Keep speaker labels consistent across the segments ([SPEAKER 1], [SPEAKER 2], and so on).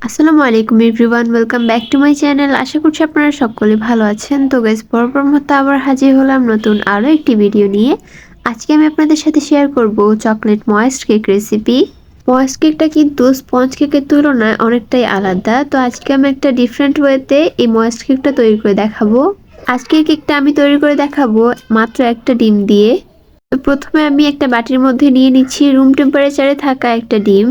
[SPEAKER 1] আসসালামু আলাইকুম everyone, welcome back to my channel. আশা করছি আপনারা সকলে ভালো আছেন। তো গাইস, বরাবর মতো আবার হাজির হলাম নতুন আরও একটি ভিডিও নিয়ে। আজকে আমি আপনাদের সাথে শেয়ার করব chocolate moist cake recipe. Moist কেকটা কিন্তু স্পঞ্জ কেকের তুলনায় অনেকটাই আলাদা। তো আজকে আমি একটা ডিফারেন্ট ওয়েতে এই ময়েস্ট কেকটা তৈরি করে দেখাবো। আজকের কেকটা আমি তৈরি করে দেখাবো মাত্র একটা ডিম দিয়ে। তো প্রথমে আমি একটা বাটির মধ্যে নিয়ে নিচ্ছি রুম টেম্পারেচারে থাকা একটা ডিম।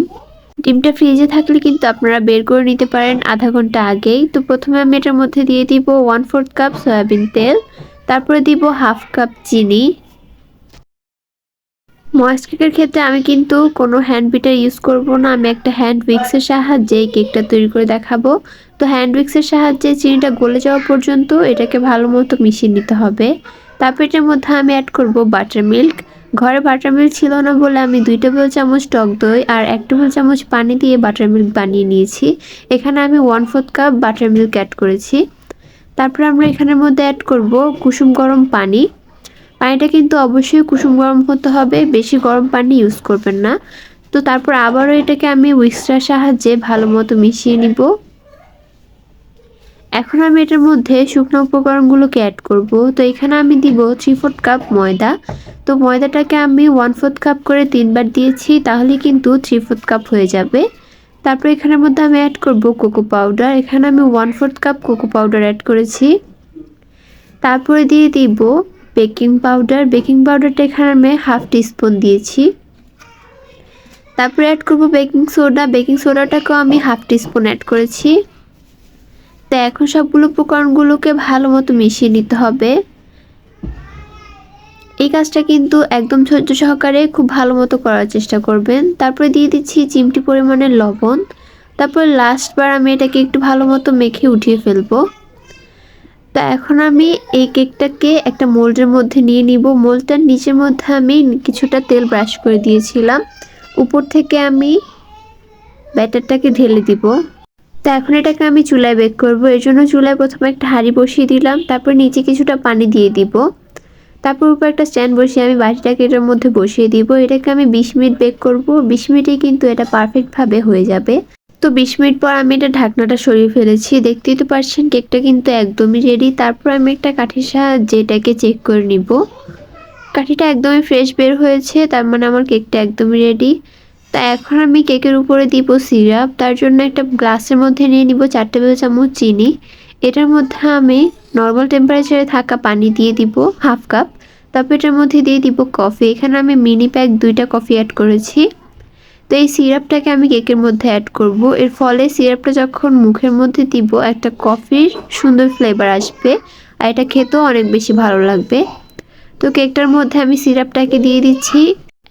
[SPEAKER 1] ডিমটা ফ্রিজে থাকলে কিন্তু আপনারা বের করে নিতে পারেন আধা ঘন্টা আগেই। তো প্রথমে আমি এটার মধ্যে দিয়ে দিব 1/4 কাপ সয়াবিন তেল, তারপরে দিব হাফ কাপ চিনি। ময়েস্ট কেকের ক্ষেত্রে আমি কিন্তু কোনো হ্যান্ড বিটার ইউজ করব না, আমি একটা হ্যান্ড উইক্সের সাহায্যে এই কেকটা তৈরি করে দেখাবো। তো হ্যান্ড উইক্সের সাহায্যে চিনিটা গলে যাওয়া পর্যন্ত এটাকে ভালো মতো মিশিয়ে নিতে হবে। তারপর এটার মধ্যে আমি অ্যাড করব বাটার মিল্ক। ঘরে বাটার মিল্ক ছিল না বলে আমি 2 টেবিল চামচ টক দই আর 1 টেবিল চামচ পানি দিয়ে বাটার মিল্ক বানিয়ে নিয়েছি। এখানে আমি 1/4 কাপ বাটার মিল্ক অ্যাড করেছি। তারপর আমরা এখানের মধ্যে অ্যাড করব কুসুম গরম পানি। পানিটা কিন্তু অবশ্যই কুসুম গরম হতে হবে, বেশি গরম পানি ইউজ করবেন না। তো তারপর আবারও এটাকে আমি উইস্কার সাহায্যে ভালো মতো মিশিয়ে নিব। এখন আমি এটার মধ্যে শুকনো উপকরণগুলোকে অ্যাড করব। তো এখানে আমি দিব 3/4 কাপ ময়দা। তো ময়দাটাকে আমি 1/4 কাপ করে 3বার দিয়েছি, তাহলে কিন্তু 3/4 কাপ হয়ে যাবে। তারপর এখানের মধ্যে আমি অ্যাড করব কোকো পাউডার। এখানে আমি 1/4 কাপ কোকো পাউডার অ্যাড করেছি। তারপরে দিয়ে দিব বেকিং পাউডার। বেকিং পাউডারটা এখানে আমি হাফ টিস্পুন দিয়েছি। তারপরে অ্যাড করব বেকিং সোডা। বেকিং সোডাটাকেও আমি হাফ টিস্পুন অ্যাড করেছি। তো এখন সবগুলো উপকরণগুলোকে ভালো মতো মিশিয়ে নিতে হবে। এই কাজটা কিন্তু একদম ধৈর্য সহকারে খুব ভালো মতো করার চেষ্টা করবেন। তারপরে দিয়ে দিচ্ছি চিমটি পরিমাণের লবণ। তারপর লাস্টবার আমি এটাকে একটু ভালো মতো মেখে উঠিয়ে ফেলবো। তো এখন আমি এই কেকটাকে একটা মোল্ডের মধ্যে নিয়ে নিব। মোল্ডটার নিচের মধ্যে আমি কিছুটা তেল ব্রাশ করে দিয়েছিলাম। উপর থেকে আমি ব্যাটারটাকে ঢেলে দিব। তো এখন এটাকে আমি চুলায় বেক করব। এর জন্য চুলায় প্রথমে একটা হাঁড়ি বসিয়ে দিলাম, তারপর নিচে কিছুটা পানি দিয়ে দিব। তারপর উপর একটা স্ট্যান্ড বসিয়ে আমি বাটিটাকে এটার মধ্যে বসিয়ে দিব। এটাকে আমি 20 মিনিট বেক করব। 20 মিনিটেই কিন্তু এটা পারফেক্টভাবে হয়ে যাবে। তো 20 মিনিট পর আমি এটা ঢাকনাটা সরিয়ে ফেলেছি। দেখতেই তো পাচ্ছেন কেকটা কিন্তু একদমই রেডি। তারপর আমি একটা কাঠির সাহায্যে এটাকে চেক করে নিব। কাঠিটা একদমই ফ্রেশ বের হয়েছে, তার মানে আমার কেকটা একদমই রেডি। তা এখন আমি কেকের উপরে দিব সিরাপ। তার জন্য একটা গ্লাসের মধ্যে নিয়ে নিব 4 টেবিল চামচ চিনি। এটার মধ্যে আমি নর্মাল টেম্পারেচারে থাকা পানি দিয়ে দিব হাফ কাপ। তারপর এটার মধ্যে দিয়ে দিব কফি। এখানে আমি মিনি প্যাক 2টা কফি অ্যাড করেছি। তো এই সিরাপটাকে আমি কেকের মধ্যে অ্যাড করব। এর ফলে সিরাপটা যখন মুখের মধ্যে দিব একটা কফির সুন্দর ফ্লেভার আসবে, আর এটা খেতেও অনেক বেশি ভালো লাগবে। তো কেকটার মধ্যে আমি সিরাপটাকে দিয়ে দিচ্ছি।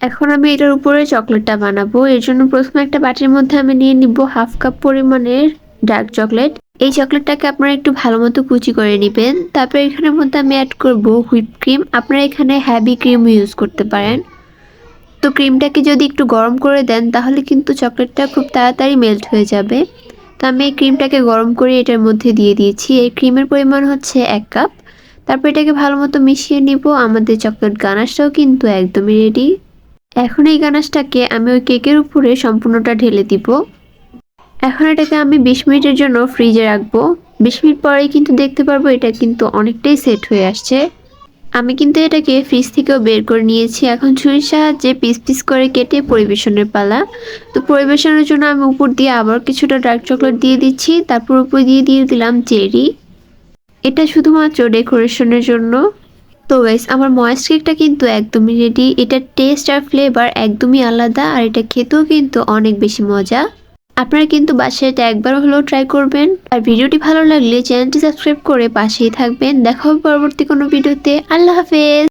[SPEAKER 1] এখন আমি এটার উপরে চকলেটটা বানাবো। এর জন্য প্রথমে একটা বাটির মধ্যে আমি নিয়ে নিব হাফ কাপ পরিমাণের ডার্ক চকলেট। এই চকলেটটাকে আপনারা একটু ভালো মতো কুচি করে নেবেন। তারপর এখানের মধ্যে আমি অ্যাড করব হুইপ ক্রিম। আপনারা এখানে হ্যাভি ক্রিম ইউজ করতে পারেন। তো ক্রিমটাকে যদি একটু গরম করে দেন তাহলে কিন্তু চকলেটটা খুব তাড়াতাড়ি মেল্ট হয়ে যাবে। তো আমি এই ক্রিমটাকে গরম করে এটার মধ্যে দিয়ে দিয়েছি। এই ক্রিমের পরিমাণ হচ্ছে 1 কাপ। তারপর এটাকে ভালো মতো মিশিয়ে নিব। আমাদের চকলেট গানাশটাও কিন্তু একদমই রেডি। এখন এই গানাশটাকে আমি ওই কেকের উপরে সম্পূর্ণটা ঢেলে দিব। এখন এটাকে আমি 20 মিনিটের জন্য ফ্রিজে রাখবো। 20 মিনিট পরেই কিন্তু দেখতে পারবো এটা কিন্তু অনেকটাই সেট হয়ে আসছে। আমি কিন্তু এটাকে ফ্রিজ থেকেও বের করে নিয়েছি। এখন ছুরির সাহায্যে পিস পিস করে কেটে পরিবেশনের পালা। তো পরিবেশনের জন্য আমি উপর দিয়ে আবার কিছুটা ডার্ক চকলেট দিয়ে দিচ্ছি। তারপর উপর দিয়ে দিলাম চেরি। এটা শুধুমাত্র ডেকোরেশনের জন্য। তো গাইস, আমার ময়েস্ট কেকটা কিন্তু একদমই রেডি। এটার টেস্ট আর ফ্লেভার একদমই আলাদা, আর এটা খেতেও কিন্তু অনেক বেশি মজা। আপনারা কিন্তু বাসায় এটা একবার হলেও ট্রাই করবেন। আর ভিডিওটি ভালো লাগলে চ্যানেলটি সাবস্ক্রাইব করে পাশেই থাকবেন। দেখা হবে পরবর্তী কোনো ভিডিওতে। আল্লাহ হাফেজ।